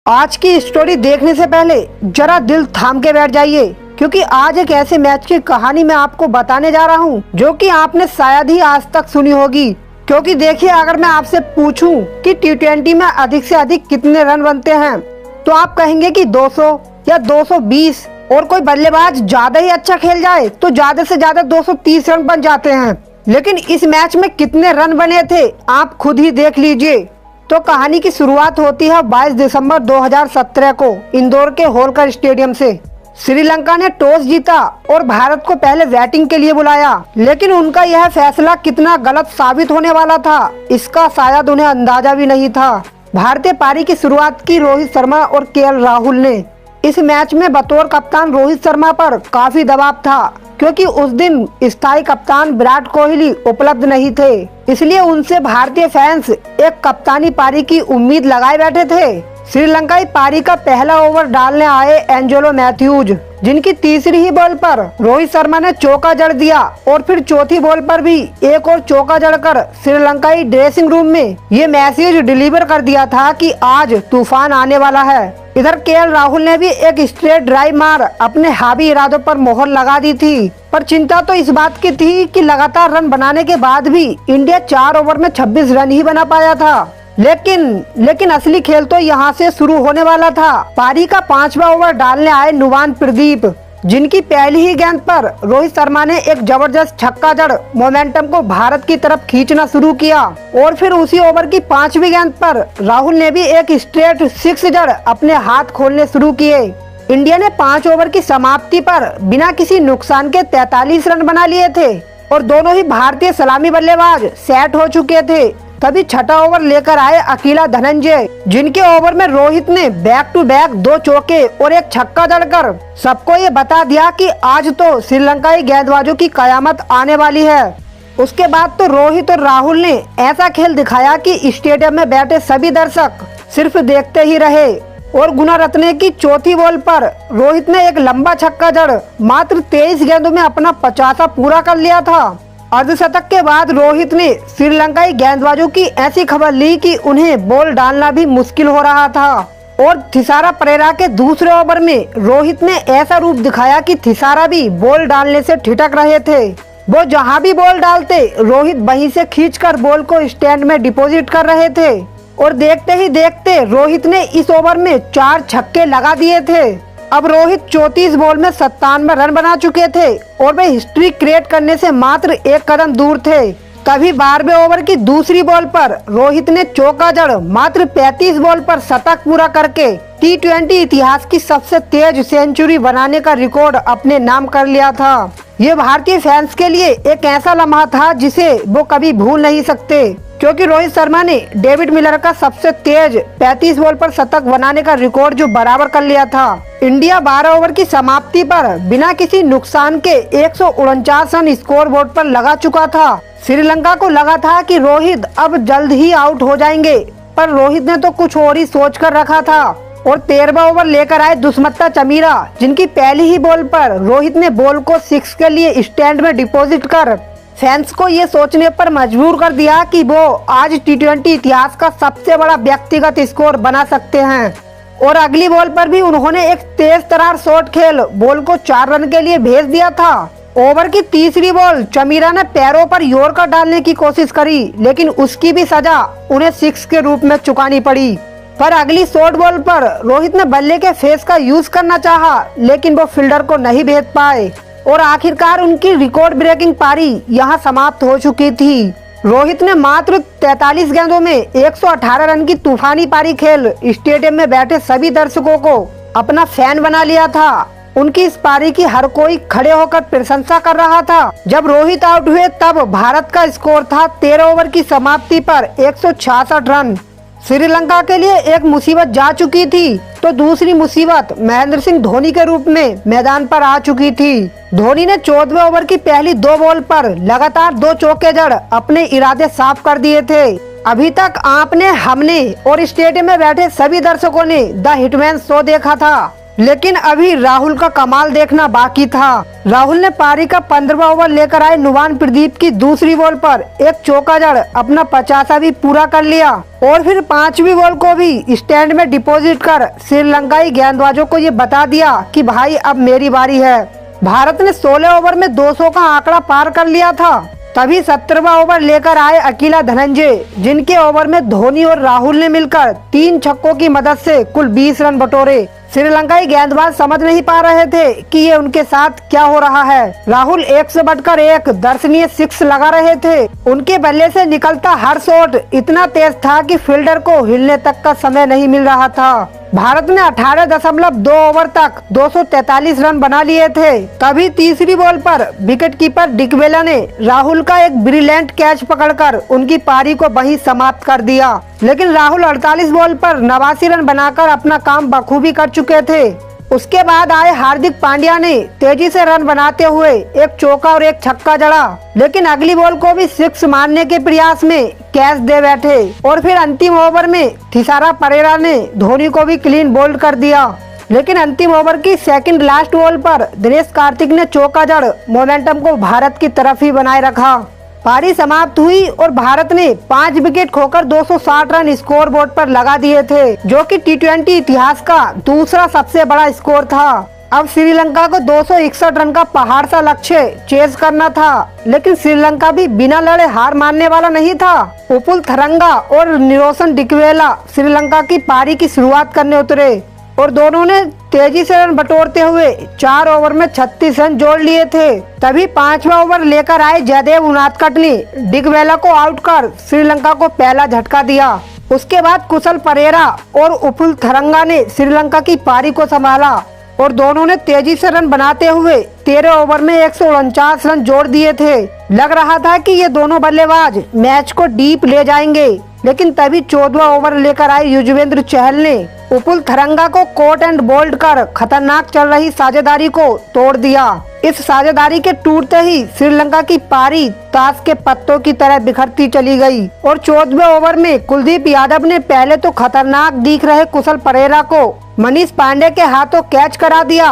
आज की स्टोरी देखने से पहले जरा दिल थाम के बैठ जाइए, क्योंकि आज एक ऐसे मैच की कहानी मैं आपको बताने जा रहा हूं जो कि आपने शायद ही आज तक सुनी होगी। क्योंकि देखिए, अगर मैं आपसे पूछूं कि टी20 में अधिक से अधिक कितने रन बनते हैं तो आप कहेंगे कि 200 या 220, और कोई बल्लेबाज ज्यादा ही अच्छा खेल जाए तो ज्यादा से ज्यादा 230 रन बन जाते हैं। लेकिन इस मैच में कितने रन बने थे आप खुद ही देख लीजिए। तो कहानी की शुरुआत होती है 22 दिसंबर 2017 को इंदौर के होलकर स्टेडियम से। श्रीलंका ने टॉस जीता और भारत को पहले बैटिंग के लिए बुलाया, लेकिन उनका यह फैसला कितना गलत साबित होने वाला था इसका शायद उन्हें अंदाजा भी नहीं था। भारतीय पारी की शुरुआत की रोहित शर्मा और केएल राहुल ने। इस मैच में बतौर कप्तान रोहित शर्मा पर काफी दबाव था, क्योंकि उस दिन स्थायी कप्तान विराट कोहली उपलब्ध नहीं थे। इसलिए उनसे भारतीय फैंस एक कप्तानी पारी की उम्मीद लगाए बैठे थे। श्रीलंकाई पारी का पहला ओवर डालने आए एंजेलो मैथ्यूज, जिनकी तीसरी ही बॉल पर रोहित शर्मा ने चौका जड़ दिया और फिर चौथी बॉल पर भी एक और चौका जड़कर श्रीलंकाई ड्रेसिंग रूम में ये मैसेज डिलीवर कर दिया था कि आज तूफान आने वाला है। इधर केएल राहुल ने भी एक स्ट्रेट ड्राइव मार अपने हावी इरादों पर मोहर लगा दी थी। पर चिंता तो इस बात की थी कि लगातार रन बनाने के बाद भी इंडिया 4 ओवर में 26 रन ही बना पाया था। लेकिन असली खेल तो यहाँ से शुरू होने वाला था। पारी का 5वां ओवर डालने आए नुवान प्रदीप, जिनकी पहली ही गेंद पर रोहित शर्मा ने एक जबरदस्त छक्का जड़ मोमेंटम को भारत की तरफ खींचना शुरू किया। और फिर उसी ओवर की 5वीं गेंद पर राहुल ने भी एक स्ट्रेट 6 जड़ अपने हाथ खोलने शुरू किए। इंडिया ने 5 ओवर की समाप्ति पर बिना किसी नुकसान के 43 रन बना लिए थे और दोनों ही भारतीय सलामी बल्लेबाज सेट हो चुके थे। तभी छठा ओवर लेकर आए अकेला धनंजय, जिनके ओवर में रोहित ने बैक टू बैक 2 चौके और एक छक्का जड़कर सबको ये बता दिया कि आज तो श्रीलंकाई गेंदबाजों की कयामत आने वाली है। उसके बाद तो रोहित और राहुल ने ऐसा खेल दिखाया कि स्टेडियम में बैठे सभी दर्शक सिर्फ देखते ही रहे। और गुणरत्ने की चौथी बॉल पर रोहित ने एक लंबा छक्का जड़ मात्र 23 गेंदों में अपना 50 पूरा कर लिया था। अर्धशतक के बाद रोहित ने श्रीलंकाई गेंदबाजों की ऐसी खबर ली कि उन्हें बॉल डालना भी मुश्किल हो रहा था। और थिसारा परेरा के दूसरे ओवर में रोहित ने ऐसा रूप दिखाया कि थिसारा भी बॉल डालने से ठिठक रहे थे। वो जहां भी बॉल डालते रोहित वहीं से खींचकर बॉल को स्टैंड में डिपॉजिट कर रहे थे। और देखते ही देखते रोहित ने इस ओवर में 4 छक्के लगा दिए थे। अब रोहित 34 बॉल में 97 रन बना चुके थे और वे हिस्ट्री क्रिएट करने से मात्र 1 कदम दूर थे। तभी 12वें ओवर की दूसरी बॉल पर रोहित ने चौका जड़ मात्र 35 बॉल पर शतक पूरा करके टी20 इतिहास की सबसे तेज सेंचुरी बनाने का रिकॉर्ड अपने नाम कर लिया था। ये भारतीय फैंस के लिए एक ऐसा लम्हा था जिसे वो कभी भूल नहीं सकते, क्योंकि रोहित शर्मा ने डेविड मिलर का सबसे तेज 35 बॉल पर शतक बनाने का रिकॉर्ड जो बराबर कर लिया था। इंडिया 12 ओवर की समाप्ति पर बिना किसी नुकसान के 149 रन स्कोर बोर्ड पर लगा चुका था। श्रीलंका को लगा था कि रोहित अब जल्द ही आउट हो जाएंगे, पर रोहित ने तो कुछ और ही सोच कर रखा था। और 13वां ओवर लेकर आए दुष्मता चमीरा, जिनकी पहली ही बॉल पर रोहित ने बॉल को 6 के लिए स्टैंड में डिपॉजिट कर फैंस को ये सोचने पर मजबूर कर दिया कि वो आज टी20 इतिहास का सबसे बड़ा व्यक्तिगत स्कोर बना सकते हैं। और अगली बॉल पर भी उन्होंने एक तेज तरार शॉट खेल बॉल को 4 रन के लिए भेज दिया था। ओवर की तीसरी बॉल चमीरा ने पैरों पर यॉर्कर डालने की कोशिश करी, लेकिन उसकी भी सजा उन्हें 6 के रूप में चुकानी पड़ी। पर अगली शॉर्ट बॉल पर रोहित ने बल्ले के फेस का यूज करना चाहा, लेकिन वो फील्डर को नहीं भेज पाए और आखिरकार उनकी रिकॉर्ड ब्रेकिंग पारी यहां समाप्त हो चुकी थी। रोहित ने मात्र 43 गेंदों में 118 रन की तूफानी पारी खेल स्टेडियम में बैठे सभी दर्शकों को अपना फैन बना लिया था। उनकी इस पारी की हर कोई खड़े होकर प्रशंसा कर रहा था। जब रोहित आउट हुए तब भारत का स्कोर था 13 ओवर की समाप्ति पर 166 रन। श्रीलंका के लिए एक मुसीबत जा चुकी थी तो दूसरी मुसीबत महेंद्र सिंह धोनी के रूप में मैदान पर आ चुकी थी। धोनी ने 14वें ओवर की पहली 2 बॉल पर लगातार 2 चौके जड़ अपने इरादे साफ कर दिए थे। अभी तक आपने, हमने और स्टेडियम में बैठे सभी दर्शकों ने द हिटमैन शो देखा था, लेकिन अभी राहुल का कमाल देखना बाकी था। राहुल ने पारी का 15वां ओवर लेकर आए नुवान प्रदीप की दूसरी बॉल पर एक चौका जड़ अपना 50वां भी पूरा कर लिया और फिर 5वीं बॉल को भी स्टैंड में डिपॉजिट कर श्रीलंकाई गेंदबाजों को ये बता दिया कि भाई अब मेरी बारी है। भारत ने 16 ओवर में 200 का आंकड़ा पार कर लिया था। तभी 17वां ओवर लेकर आए अकेला धनंजय, जिनके ओवर में धोनी और राहुल ने मिलकर 3 छक्कों की मदद से कुल 20 रन बटोरे। श्रीलंकाई गेंदबाज समझ नहीं पा रहे थे कि ये उनके साथ क्या हो रहा है। राहुल एक से बढ़कर एक दर्शनीय 6 लगा रहे थे। उनके बल्ले से निकलता हर शॉट इतना तेज था कि फील्डर को हिलने तक का समय नहीं मिल रहा था। भारत ने 18.2 ओवर तक 243 रन बना लिए थे। तभी तीसरी बॉल पर विकेटकीपर डिकवेला ने राहुल का एक ब्रिलियंट कैच पकड़कर उनकी पारी को वहीं समाप्त कर दिया। लेकिन राहुल 48 बॉल पर 89 रन बनाकर अपना काम बखूबी कर चुके थे। उसके बाद आए हार्दिक पांड्या ने तेजी से रन बनाते हुए एक चौका और एक छक्का जड़ा, लेकिन अगली बॉल को भी 6 मारने के प्रयास में कैच दे बैठे और फिर अंतिम ओवर में थिसारा परेरा ने धोनी को भी क्लीन बोल्ड कर दिया। लेकिन अंतिम ओवर की सेकंड लास्ट बॉल पर दिनेश कार्तिक ने चौका जड़ मोमेंटम को भारत की तरफ ही बनाए रखा। पारी समाप्त हुई और भारत ने 5 विकेट खोकर 260 रन स्कोर बोर्ड पर लगा दिए थे, जो कि T20 इतिहास का दूसरा सबसे बड़ा स्कोर था। अब श्रीलंका को 261 रन का पहाड़ सा लक्ष्य चेज करना था, लेकिन श्रीलंका भी बिना लड़े हार मानने वाला नहीं था। उपुल थरंगा और निरोशन डिकवेला श्रीलंका की पारी की शुरुआत करने उतरे और दोनों ने तेजी से रन बटोरते हुए 4 ओवर में 36 रन जोड़ लिए थे। तभी 5वां ओवर लेकर आए जयदेव उनादकट ने डिकवेला को आउट कर श्रीलंका को पहला झटका दिया। उसके बाद कुशल परेरा और उपुल थरंगा ने श्रीलंका की पारी को संभाला और दोनों ने तेजी से रन बनाते हुए 13 ओवर में 149 रन जोड़ दिए थे। लग रहा था कि ये दोनों बल्लेबाज मैच को डीप ले जाएंगे, लेकिन तभी 14वां ओवर लेकर आए युजवेंद्र चहल ने उपुल थरंगा को कोट एंड बोल्ड कर खतरनाक चल रही साझेदारी को तोड़ दिया। इस साझेदारी के टूटते ही श्रीलंका की पारी ताश के पत्तों की तरह बिखरती चली गई और 14वें ओवर में कुलदीप यादव ने पहले तो खतरनाक दिख रहे कुशल परेरा को मनीष पांडे के हाथों कैच करा दिया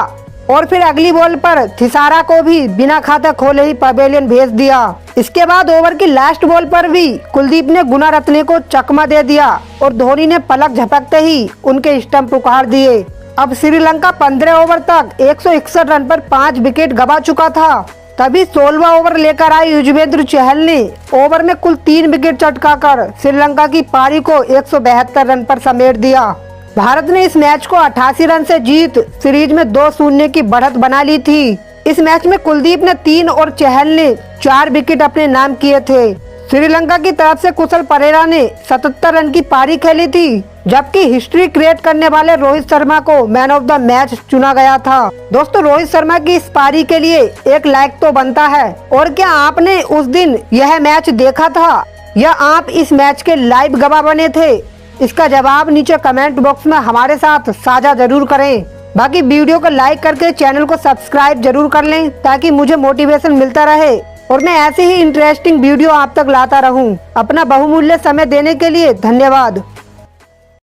और फिर अगली बॉल पर थिसारा को भी बिना खाता खोले ही पवेलियन भेज दिया। इसके बाद ओवर की लास्ट बॉल पर भी कुलदीप ने गुनारत्ने को चकमा दे दिया और धोनी ने पलक झपकते ही उनके स्टंप उखाड़ दिए। अब श्रीलंका 15 ओवर तक 161 रन पर 5 विकेट गंवा चुका था। तभी 16वां ओवर लेकर आए युजवेंद्र चहल ने ओवर में कुल 3 विकेट चटकाकर श्रीलंका की पारी को 172 रन पर समेट दिया। भारत ने इस मैच को 88 रन से जीत सीरीज में 2-0 की बढ़त बना ली थी। इस मैच में कुलदीप ने 3 और चहल ने 4 विकेट अपने नाम किए थे। श्रीलंका की तरफ से कुशल परेरा ने 77 रन की पारी खेली थी, जबकि हिस्ट्री क्रिएट करने वाले रोहित शर्मा को मैन ऑफ द मैच चुना गया था। दोस्तों, रोहित शर्मा की इस पारी के लिए एक लाइक तो बनता है। और क्या आपने उस दिन यह मैच देखा था या आप इस मैच के लाइव गवाह बने थे? इसका जवाब नीचे कमेंट बॉक्स में हमारे साथ साझा जरूर करें। बाकी वीडियो को लाइक करके चैनल को सब्सक्राइब जरूर कर लें, ताकि मुझे मोटिवेशन मिलता रहे और मैं ऐसे ही इंटरेस्टिंग वीडियो आप तक लाता रहूं। अपना बहुमूल्य समय देने के लिए धन्यवाद।